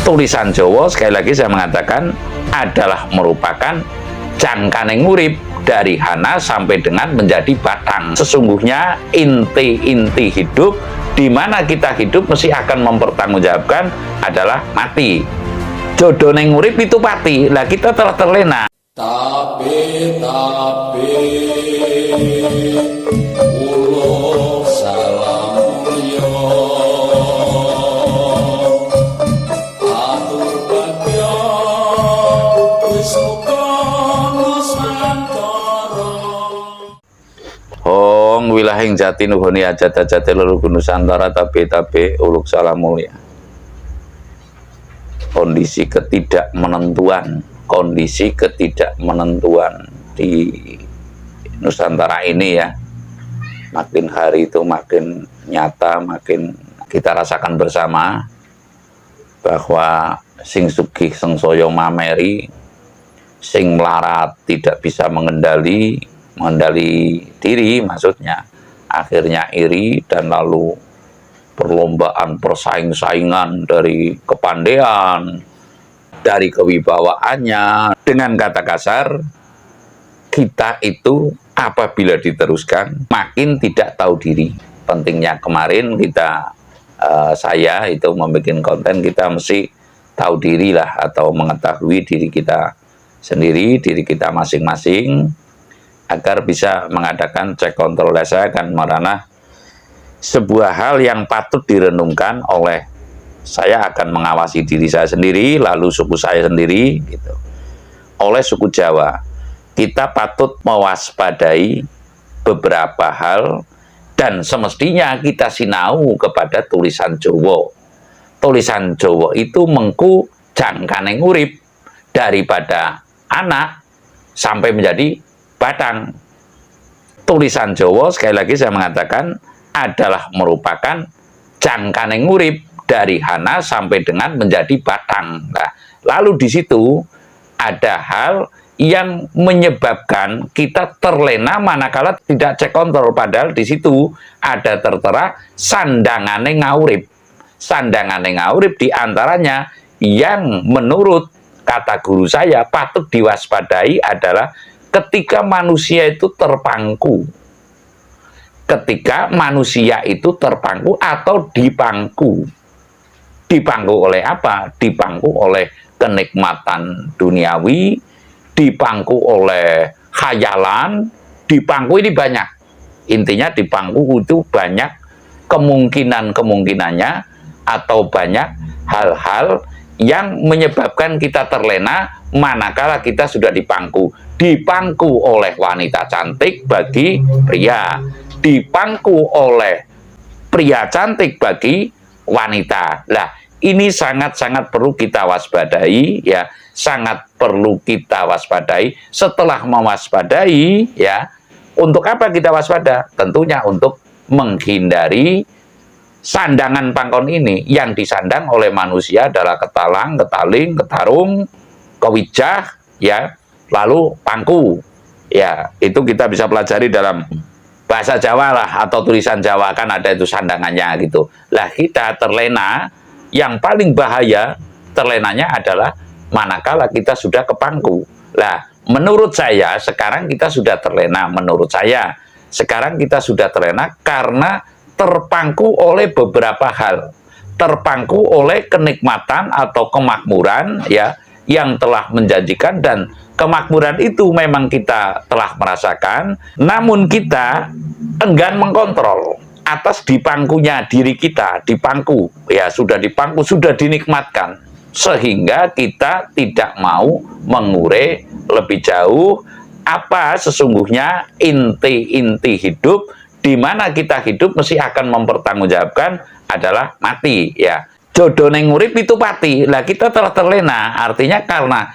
Tulisan Jawa, sekali lagi saya mengatakan, adalah merupakan jangkaning urip dari hana sampai dengan menjadi batang. Sesungguhnya inti-inti hidup di mana kita hidup mesti akan mempertanggungjawabkan adalah mati. Jodoh neng urip itu pati. Lah kita telah terlena. Tapi ulo salam mulya atur bagya wis kono santara. Hong wilahing jati nuhuni ajat-ajate leluhur Nusantara tabe uluk salam mulia. Kondisi ketidakmenentuan di Nusantara ini ya, makin hari itu makin nyata, makin kita rasakan bersama bahwa sing sugih sengsaya mameri, sing melarat tidak bisa mengendali diri, maksudnya akhirnya iri dan lalu perlombaan persaing-saingan dari kepandaian, dari kewibawaannya. Dengan kata kasar, kita itu apabila diteruskan makin tidak tahu diri. Pentingnya kemarin saya itu membuat konten, kita mesti tahu diri lah, atau mengetahui diri kita sendiri, diri kita masing-masing, agar bisa mengadakan cek kontrol. Saya akan meranah sebuah hal yang patut direnungkan oleh saya, akan mengawasi diri saya sendiri, lalu suku saya sendiri, gitu. Oleh suku Jawa, kita patut mewaspadai beberapa hal dan semestinya kita sinau kepada tulisan Jawa. Tulisan Jawa itu mengku jangkaning urip daripada anak sampai menjadi batang. Tulisan Jawa, sekali lagi saya mengatakan, adalah merupakan jangkaning urip dari hana sampai dengan menjadi batang. Nah, lalu di situ ada hal yang menyebabkan kita terlena manakala tidak cek kontrol, padahal di situ ada tertera sandangane ngaurip. Sandangane ngaurip diantaranya yang menurut kata guru saya patut diwaspadai adalah ketika manusia itu terpangku. Ketika manusia itu terpangku atau dipangku. Dipangku oleh apa? Dipangku oleh kenikmatan duniawi, dipangku oleh khayalan, dipangku ini banyak. Intinya dipangku itu banyak kemungkinan-kemungkinannya, atau banyak hal-hal yang menyebabkan kita terlena manakala kita sudah dipangku. Dipangku oleh wanita cantik bagi pria, dipangku oleh pria cantik bagi wanita. Lah, ini sangat-sangat perlu kita waspadai ya, sangat perlu kita waspadai. Setelah mewaspadai ya, untuk apa kita waspada? Tentunya untuk menghindari sandangan pangkon ini. Yang disandang oleh manusia adalah ketalang, ketaling, ketarung, kewijah ya, lalu pangku. Ya, itu kita bisa pelajari dalam bahasa Jawa lah, atau tulisan Jawa kan ada itu sandangannya gitu. Lah, kita terlena, yang paling bahaya terlenanya adalah manakala kita sudah kepangku. Lah, menurut saya sekarang kita sudah terlena, menurut saya sekarang kita sudah terlena karena terpangku oleh beberapa hal. Terpangku oleh kenikmatan atau kemakmuran ya, yang telah menjanjikan, dan kemakmuran itu memang kita telah merasakan, namun kita enggan mengkontrol atas dipangkunya diri kita. Dipangku ya, sudah dipangku, sudah dinikmatkan, sehingga kita tidak mau mengurai lebih jauh apa sesungguhnya inti-inti hidup di mana kita hidup mesti akan mempertanggungjawabkan adalah mati ya. Jodoh neng urip itu pati. Lah, kita telah terlena, artinya karena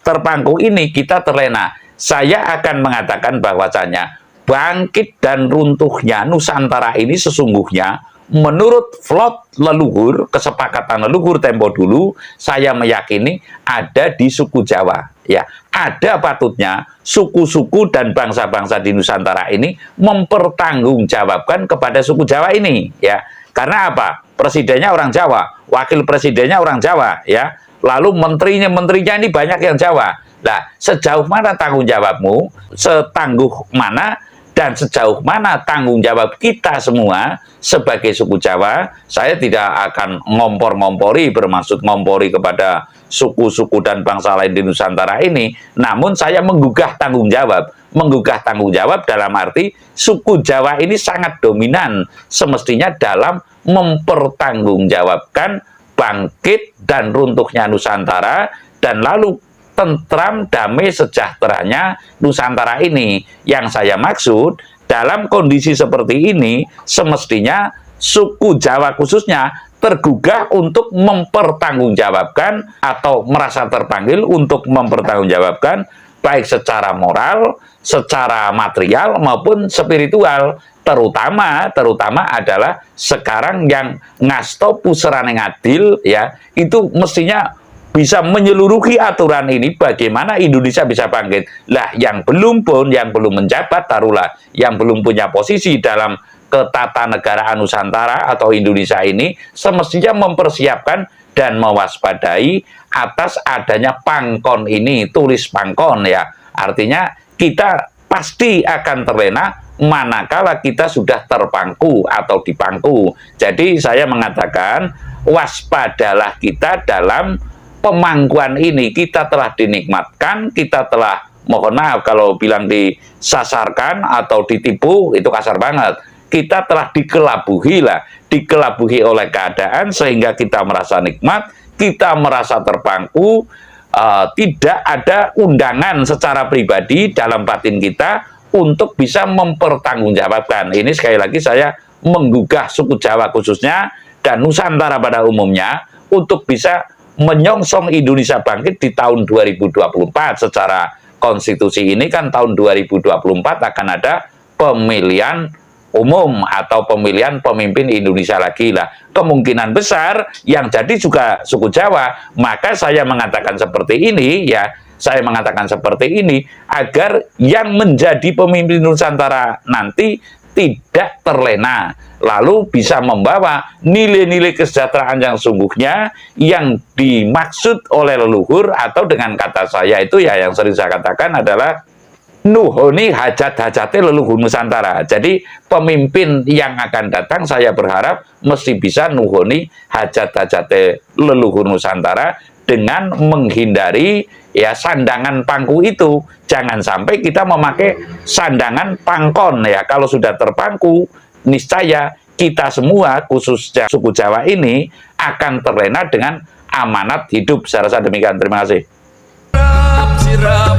terpangku ini kita terlena. Saya akan mengatakan bahwasanya bangkit dan runtuhnya Nusantara ini sesungguhnya menurut plot leluhur, kesepakatan leluhur tempo dulu, saya meyakini ada di suku Jawa ya. Ada patutnya suku-suku dan bangsa-bangsa di Nusantara ini mempertanggungjawabkan kepada suku Jawa ini ya. Karena apa? Presidennya orang Jawa, wakil presidennya orang Jawa, ya. Lalu menterinya ini banyak yang Jawa. Nah, sejauh mana tanggung jawabmu, setangguh mana, dan sejauh mana tanggung jawab kita semua sebagai suku Jawa. Saya tidak akan ngompor-ngompori, bermaksud ngompori kepada suku-suku dan bangsa lain di Nusantara ini, namun saya menggugah tanggung jawab. Menggugah tanggung jawab dalam arti suku Jawa ini sangat dominan semestinya dalam mempertanggungjawabkan bangkit dan runtuhnya Nusantara, dan lalu tentram, damai, sejahteranya Nusantara ini. Yang saya maksud, dalam kondisi seperti ini, semestinya suku Jawa khususnya tergugah untuk mempertanggungjawabkan atau merasa terpanggil untuk mempertanggungjawabkan baik secara moral, secara material maupun spiritual. Terutama adalah sekarang yang ngasto puserane ngadil, ya, itu mestinya bisa menyeluruhi aturan ini bagaimana Indonesia bisa bangkit. Lah, yang belum menjabat, taruhlah, yang belum punya posisi dalam ketatanegaraan Nusantara atau Indonesia ini, semestinya mempersiapkan dan mewaspadai atas adanya pangkon ini, tulis pangkon, ya. Artinya kita pasti akan terlena manakala kita sudah terpangku atau dipangku. Jadi saya mengatakan, waspadalah kita dalam pemangkuan ini. Kita telah dinikmatkan, kita telah, mohon maaf kalau bilang disasarkan atau ditipu, itu kasar banget. Kita telah dikelabuhi oleh keadaan sehingga kita merasa nikmat, kita merasa terpangku, tidak ada undangan secara pribadi dalam batin kita untuk bisa mempertanggungjawabkan. Ini sekali lagi saya menggugah suku Jawa khususnya dan Nusantara pada umumnya untuk bisa menyongsong Indonesia bangkit di tahun 2024. Secara konstitusi ini kan tahun 2024 akan ada pemilihan umum atau pemilihan pemimpin Indonesia lagi lah. Kemungkinan besar yang jadi juga suku Jawa. Maka saya mengatakan seperti ini, ya. Saya mengatakan seperti ini agar yang menjadi pemimpin Nusantara nanti tidak terlena, lalu bisa membawa nilai-nilai kesejahteraan yang sungguhnya yang dimaksud oleh leluhur, atau dengan kata saya itu, ya, yang sering saya katakan adalah nuhoni hajat-hajatnya leluhur Nusantara. Jadi pemimpin yang akan datang saya berharap mesti bisa nuhoni hajat-hajatnya leluhur Nusantara dengan menghindari, ya, sandangan pangku itu. Jangan sampai kita memakai sandangan pangkon, ya. Kalau sudah terpangku, niscaya kita semua khususnya suku Jawa ini akan terlena dengan amanat hidup. Saya rasa demikian. Terima kasih. Sirap